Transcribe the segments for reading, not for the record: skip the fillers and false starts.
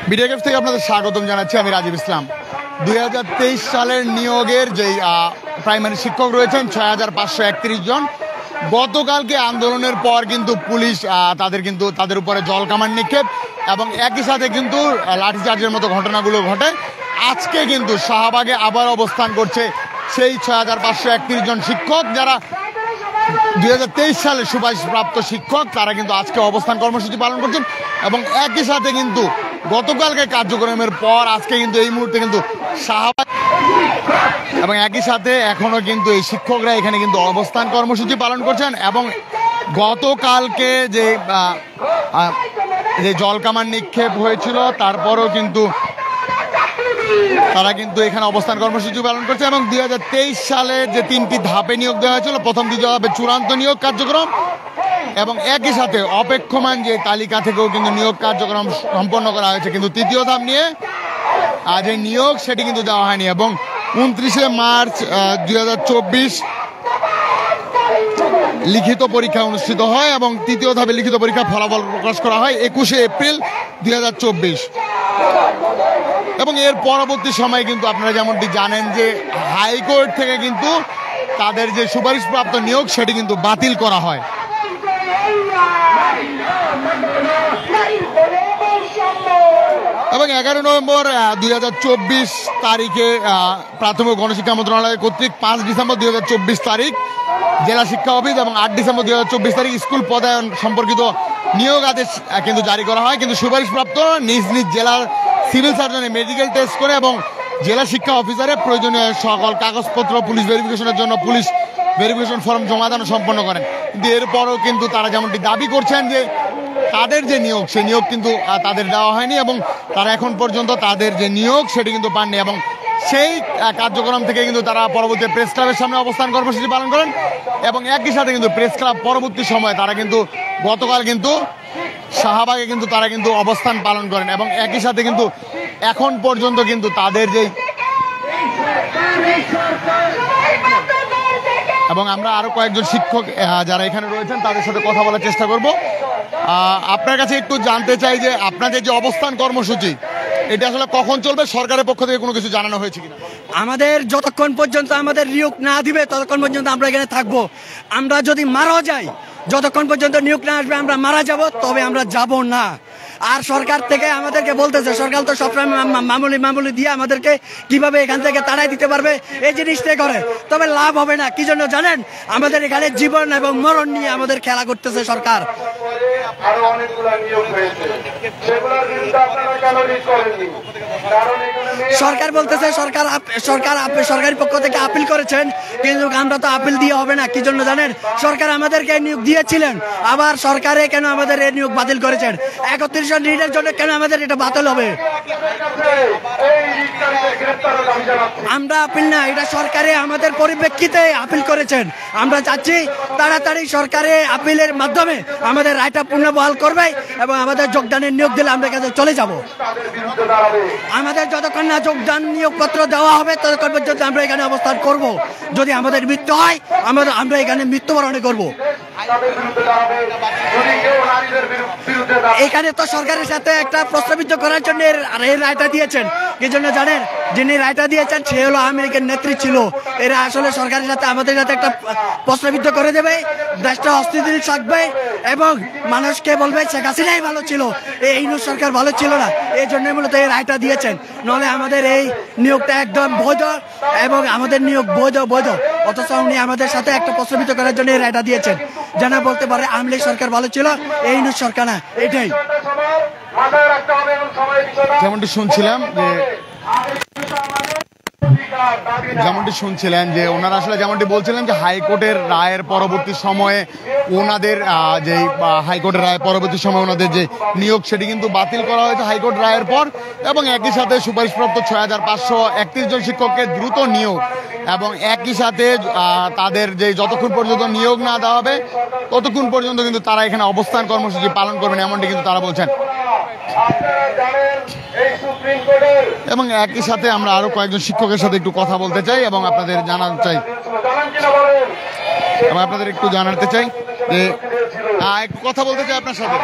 BDF থেকে আপনাদের স্বাগতম জানাচ্ছি, আমি রাজীব ইসলাম। 2023 সালের নিয়োগের যেই প্রাইমারি শিক্ষক রয়েছেন 6531 জন, গতকালকে আন্দোলনের পর কিন্তু পুলিশ তাদের উপরে জলকামান নিক্ষেপ এবং একই সাথে কিন্তু লাঠিচার্জের মতো ঘটনাগুলো ঘটে। আজকে কিন্তু শাহবাগে আবার অবস্থান করছে সেই 6531 জন শিক্ষক, যারা 2023 সালে সুপারিশপ্রাপ্ত শিক্ষক। তারা কিন্তু আজকে অবস্থান কর্মসূচি পালন করছেন এবং একই সাথে কিন্তু গতকালকে কার্যক্রমের পর আজকে কিন্তু এই মুহূর্তে কিন্তু শাহবাগ এবং একই সাথে এখনো কিন্তু এই শিক্ষকরা এখানে কিন্তু অবস্থান কর্মসূচি পালন করছেন। এবং গতকালকে যে জলকামান নিক্ষেপ হয়েছিল তারপরও কিন্তু তারা কিন্তু এখানে অবস্থান কর্মসূচি পালন করছে। এবং 2023 সালে যে 3টি ধাপে নিয়োগ দেওয়া হয়েছিল, প্রথম দ্বিতীয় ধাপে চূড়ান্ত নিয়োগ কার্যক্রম এবং একই সাথে অপেক্ষমান যে তালিকা থেকেও কিন্তু নিয়োগ কার্যক্রম সম্পন্ন করা হয়েছে, কিন্তু তৃতীয় ধাপ নিয়ে যে নিয়োগ সেটি কিন্তু দেওয়া হয়নি। এবং 29 মার্চ 2024 লিখিত পরীক্ষা অনুষ্ঠিত হয় এবং তৃতীয় ধাপে লিখিত পরীক্ষার ফলাফল প্রকাশ করা হয় 21 এপ্রিল 2024। এবং এর পরবর্তী সময়ে কিন্তু আপনারা যেমনটি জানেন যে হাইকোর্ট থেকে কিন্তু তাদের যে সুপারিশপ্রাপ্ত নিয়োগ সেটি কিন্তু বাতিল করা হয়। এবং 11 নভেম্বর 2024 তারিখে প্রাথমিক গণশিক্ষা মন্ত্রণালয় কর্তৃক 5 ডিসেম্বর 2024 তারিখ জেলা শিক্ষা অফিস এবং 8 ডিসেম্বর 2024 তারিখ স্কুল পদায়ন সম্পর্কিত নিয়োগ আদেশ কিন্তু জারি করা হয়। কিন্তু সুপারিশপ্রাপ্ত নিজ নিজ জেলার সিভিল সার্জনে মেডিকেল টেস্ট করে এবং জেলা শিক্ষা অফিসারে প্রয়োজনীয় সকল কাগজপত্র পুলিশ ভেরিফিকেশনের জন্য পুলিশ ভেরিফিকেশন ফর্ম জমা দান সম্পন্ন করেন। কিন্তু এরপরও কিন্তু তারা যেমনটি দাবি করছেন যে তাদের যে নিয়োগ সেই নিয়োগ কিন্তু তাদের দেওয়া হয়নি এবং তারা এখন পর্যন্ত তাদের যে নিয়োগ সেটি কিন্তু পাননি। এবং সেই কার্যক্রম থেকে কিন্তু তারা পরবর্তী প্রেস ক্লাবের সামনে অবস্থান কর্মসূচি পালন করেন এবং একই সাথে কিন্তু প্রেস ক্লাব পরবর্তী সময়ে তারা কিন্তু গতকাল কিন্তু শাহবাগে কিন্তু তারা কিন্তু অবস্থান পালন করেন এবং একই সাথে কিন্তু এখন পর্যন্ত কিন্তু তাদের যেই এবং আমরা আরো কয়েকজন শিক্ষক যারা এখানে রয়েছেন তাদের সাথে কথা বলার চেষ্টা করব। আপনার কাছে একটু জানতে চাই যে আপনাদের যে অবস্থান কর্মসূচি এটা আসলে কখন চলবে, সরকারের পক্ষ থেকে কোনো কিছু জানানো হয়েছে কিনা? আমাদের যতক্ষণ পর্যন্ত আমাদের নিয়োগ না দিবে ততক্ষণ পর্যন্ত আমরা এখানে থাকবো। আমরা যদি মারাও যাই, যতক্ষণ পর্যন্ত নিয়োগ না আসবে আমরা মারা যাব, তবে আমরা যাব না। আর সরকার থেকে আমাদেরকে বলতেছে, সরকার তো সবসময় মামুলি দিয়ে আমাদেরকে কিভাবে এখান থেকে তাড়াই দিতে পারবে এই জিনিসটাই করে, তবে লাভ হবে না। কি জন্য জানেন? আমাদের এখানে জীবন এবং মরণ নিয়ে আমাদের খেলা করতেছে সরকার। সরকার বলতেছে সরকারি পক্ষ থেকে আপিল করেছেন, কিন্তু আমরা তো আপিল দিয়ে হবে না। কি জন্য জানেন? সরকার আমাদেরকে নিয়োগ দিয়েছিলেন, আবার সরকারে কেন আমাদের এই নিয়োগ বাতিল করেছেন? 31 জন রিটের জন্য কেন আমাদের এটা বাতিল হবে? আমরা আপিল না, এটা সরকারে আমাদের পরিপ্রেক্ষিতে আপিল করেছেন। আমরা চাচ্ছি তাড়াতাড়ি সরকারে আপিলের মাধ্যমে আমাদের রায়টা পুনর্বহাল করবে এবং আমাদের যোগদানের নিয়োগ দিলে আমরা এখানে চলে যাব। আমাদের যতক্ষণ না যোগদান নিয়োগপত্র দেওয়া হবে ততক্ষণ পর্যন্ত আমরা এখানে অবস্থান করব। যদি আমাদের মৃত্যু হয় আমরা এখানে মৃত্যুবরণ করব। এখানে তো সরকারের সাথে একটা প্রস্তাবিত করার জন্য এই রায়টা দিয়েছেন। কি জন্য জানেন? যিনি রায়টা দিয়েছেন সে হলো আমেরিকার নেত্রী ছিল। এরা আসলে সরকারের সাথে আমাদের সাথে একটা প্রস্তাবিত করে দেবে, দেশটা অস্থিতিশীল থাকবে এবং মানুষকে বলবে শেখ হাসিনাই ভালো ছিল, এই সরকার ভালো ছিল না। এই জন্য মূলত এই রায়টা দিয়েছেন। নলে আমাদের এই নিয়োগটা একদম বৈধ এবং আমাদের নিয়োগ বৈধ। অথচ উনি আমাদের সাথে একটা প্রস্তাবিত করার জন্য এই রায়টা দিয়েছেন, যেন বলতে পারে আওয়ামী লীগ সরকার ভালো ছিল, এই সরকার না। এটাই যেমনটি শুনছিলেন যে ওনারা আসলে যেমনটি বলছিলেন যে হাইকোর্টের রায়ের পরবর্তী সময়ে ওনাদের ওনাদের যে নিয়োগ সেটি কিন্তু বাতিল করা হয়েছে হাইকোর্ট রায়ের পর। এবং একই সাথে সুপারিশপ্রাপ্ত 6531 জন শিক্ষককে দ্রুত নিয়োগ এবং একই সাথে তাদের যে যতক্ষণ পর্যন্ত নিয়োগ না দেওয়া হবে ততক্ষণ পর্যন্ত কিন্তু তারা এখানে অবস্থান কর্মসূচি পালন করবেন, এমনটি কিন্তু তারা বলছেন। এবং একই সাথে আমরা আরো কয়েকজন শিক্ষকের সাথে একটু কথা বলতে চাই এবং আপনাদের জানাতে চাই যে একটু কথা বলতে চাই আপনার সাথে।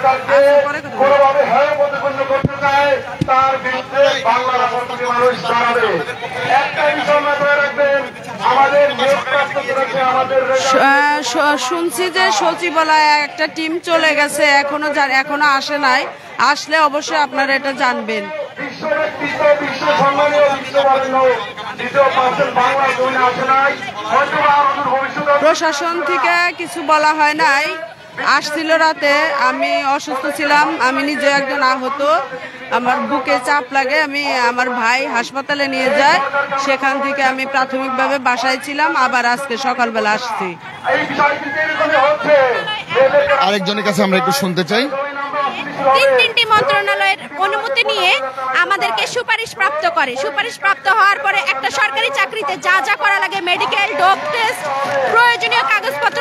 সরকারকে কোনোভাবে হেয় প্রতিপন্ন করতে চায় তার বিরুদ্ধে বাংলার প্রতি মানুষ দাঁড়াবে। একটা বিষয় মাথায় রাখবেন, আমাদের নিয়োগপ্রাপ্ত করেছে আমাদের শুনছি যে সচিবালয়ে একটা টিম চলে গেছে, এখনো আসে নাই। আসলে অবশ্যই আপনারা এটা জানবেন। বিশ্ব সম্মানীয় বিশ্ববরেণ্য দ্বিতীয় পার্সেন্ট বাংলার জন্য আসে নাই, হয়তো আমাদের ভবিষ্যতে প্রশাসন থেকে কিছু বলা হয় নাই। আসছিল রাতে, আমি অসুস্থ ছিলাম, আমি নিজে একজন আহত, আমার বুকে চাপ লাগে, আমি আমার ভাই হাসপাতালে নিয়ে যায়, সেখান থেকে আমি প্রাথমিকভাবে বাসায় ছিলাম, আবার আজকে সকালবেলা আসছি। এই বিষয়টি এরকমই হচ্ছে। আরেকজনের কাছে আমরা একটু শুনতে চাই। তিনটি মন্ত্রণালয়ের অনুমতি নিয়ে আমাদেরকে সুপারিশ প্রাপ্ত করে। সুপারিশ প্রাপ্ত হওয়ার পরে একটা সরকারি চাকরিতে যা যা করা লাগে, মেডিকেল, ডোপ টেস্ট, প্রয়োজনীয় কাগজপত্র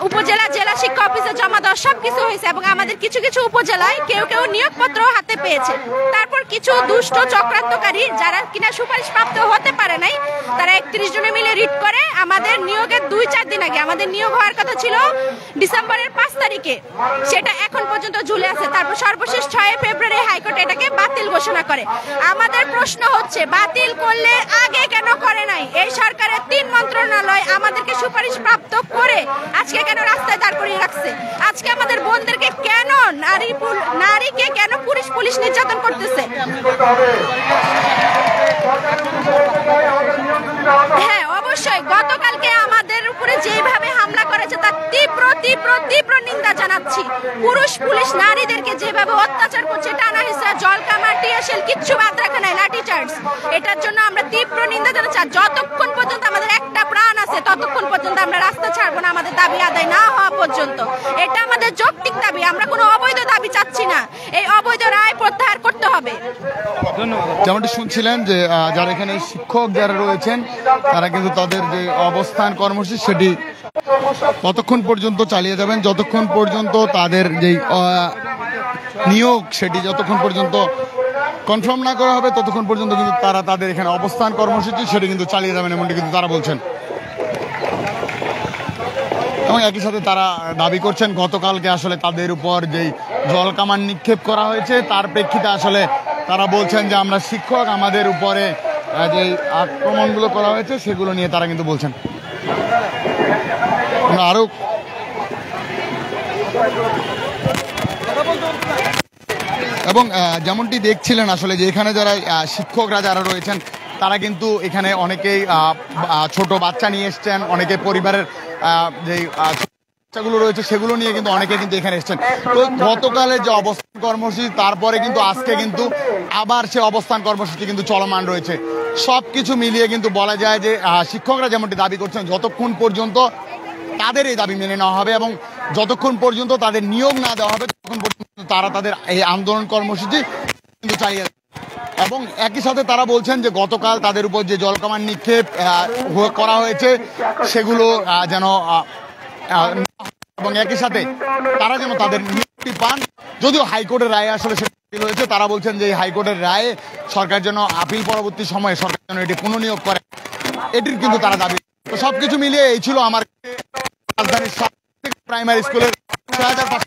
উপজেলা জেলা শিক্ষা অফিসে জমা দেওয়া সবকিছু হয়েছে এবং আমাদের কিছু কিছু উপজেলায় কেউ কেউ নিয়োগপত্র হাতে পেয়েছে। তারপর কিছু দুষ্ট চক্রান্তকারী যারা কিনা সুপারিশ প্রাপ্ত হতে পারে নাই, তারা 31 জনে মিলে রিট করে আমাদের নিয়োগের 2-4 দিন আগে, আমাদের নিয়োগ হওয়ার কথা ছিল ডিসেম্বরের 5 তারিখে, সেটা এখন পর্যন্ত ঝুলে আছে। তারপর সর্বশেষ 6 ফেব্রুয়ারি হাইকোর্ট এটাকে বাতিল ঘোষণা করে। আমাদের প্রশ্ন হচ্ছে, বাতিল করলে আগে কেন করে নাই? এই সরকারের 3 মন্ত্রণালয় আমাদেরকে সুপারিশ প্রাপ্ত করে আজকে কেন রাস্তায় দাঁড় করিয়ে রাখছে? আজকে আমাদের বোনদেরকে কেন, নারীকে কেন পুলিশ নির্যাতন করতেছে? হ্যাঁ, অবশ্যই গতকালকে আমাদের উপরে যেভাবে হামলা করেছে তার তীব্র তীব্র তীব্র নিন্দা জানাচ্ছি। পুরুষ পুলিশ নারীদেরকে যেভাবে অত্যাচার করছে, টানা হিসা, জলকামার, টিয়াশেল কিচ্ছু বাদ রাখা নাই, লাঠি চার্জ, এটার জন্য আমরা তীব্র নিন্দা জানাচ্ছি। যতক্ষণ পর্যন্ত আমাদের একটা প্রাণ আছে ততক্ষণ পর্যন্ত আমরা রাস্তা ছাড়বো না, আমাদের দাবি আদায় না হওয়া পর্যন্ত। এটা আমাদের যৌক্তিক দাবি, আমরা কোনো অবৈধ দাবি চাচ্ছি না। এই অবৈধ রায় প্রত্যাহার করতে হবে। যেমনটি শুনছিলেন যে যারা এখানে শিক্ষক যারা রয়েছেন তারা কিন্তু তাদের যে অবস্থান কর্মসূচি সেটি ততক্ষণ পর্যন্ত চালিয়ে যাবেন যতক্ষণ পর্যন্ত তাদের যেই নিয়োগ সেটি যতক্ষণ পর্যন্ত কনফার্ম না করা হবে ততক্ষণ পর্যন্ত কিন্তু তারা তাদের এখানে অবস্থান কর্মসূচি সেটি কিন্তু চালিয়ে যাবেন, এমনটি কিন্তু তারা বলছেন। এবং একই সাথে তারা দাবি করছেন গতকালকে আসলে তাদের উপর যেই জলকামান নিক্ষেপ করা হয়েছে তার প্রেক্ষিতে আসলে তারা বলছেন যে আমরা শিক্ষক, আমাদের উপরে যে আক্রমণগুলো করা হয়েছে সেগুলো নিয়ে তারা কিন্তু বলছেন। আমরা আরো এবং যেমনটি দেখছিলেন আসলে যে এখানে যারা শিক্ষকরা যারা রয়েছেন তারা কিন্তু এখানে অনেকেই ছোট বাচ্চা নিয়ে এসছেন, অনেকে পরিবারের যে বাচ্চাগুলো রয়েছে সেগুলো নিয়ে কিন্তু অনেকে কিন্তু এখানে এসছেন। তো গতকালের যে অবস্থান কর্মসূচি তারপরে কিন্তু আজকে কিন্তু আবার সে অবস্থান কর্মসূচি কিন্তু চলমান রয়েছে। সব কিছু মিলিয়ে কিন্তু বলা যায় যে শিক্ষকরা যেমনটি দাবি করছেন যতক্ষণ পর্যন্ত তাদের এই দাবি মেনে নেওয়া হবে এবং যতক্ষণ পর্যন্ত তাদের নিয়োগ না দেওয়া হবে ততক্ষণ পর্যন্ত তারা তাদের এই আন্দোলন কর্মসূচি কিন্তু চালিয়ে যাবে। এবং একই সাথে তারা বলছেন যে গতকাল তাদের উপর যে জলকামান নিক্ষেপ করা হয়েছে সেগুলো যেন এবং একই সাথে তারা যেন তাদের নিয়োগটি পান। যদিও হাইকোর্টের রায় আসলে সেটা হয়েছে, তারা বলছেন যে এই হাইকোর্টের রায়ে সরকার যেন আপিল পরবর্তী সময়ে সরকার যেন এটি পুনঃনিয়োগ করে, এটির কিন্তু তারা দাবি। তো সবকিছু মিলিয়ে এই ছিল আমার রাজধানীর প্রাইমারি স্কুলের ৬,৫০